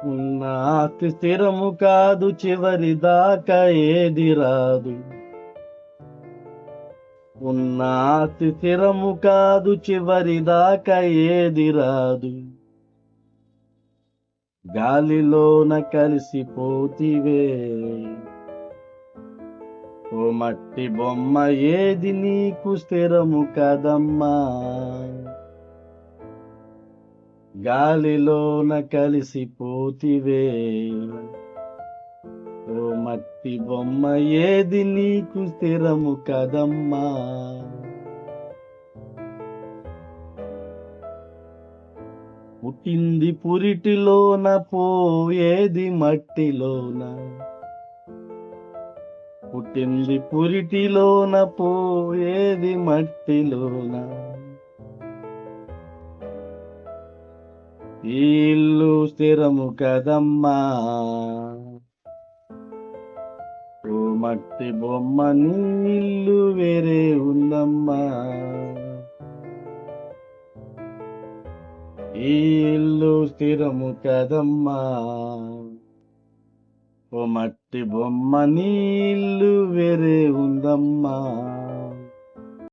ఉన్న ఆస్తి స్థిరము కాదు, చివరి దాకా ఏది రాదు. ఉన్న ఆస్తి స్థిరము కాదు, చివరి దాకా ఏది రాదు. గాలిలోన కలిసిపోతివే ఓ మట్టి బొమ్మ, ఏది నీకు స్థిరము కదమ్మా. గాలిలోన కలిసిపోతివే ఓ మట్టి బొమ్మ, ఏది నీకు స్థిరము కదమ్మా. పుట్టింది పురిటిలోన, పోయేది మట్టిలోన. పుట్టింది పురిటిలోన, పోయేది మట్టిలోన. ఈ ఇల్లు స్థిరము కదమ్మా. ఓ మట్టి బొమ్మ, నీ ఇల్లు వేరే ఉందమ్మా. ఈ ఇల్లు స్థిరము కదమ్మా. ఓ మట్టి బొమ్మ, నీ ఇల్లు వేరే ఉందమ్మా.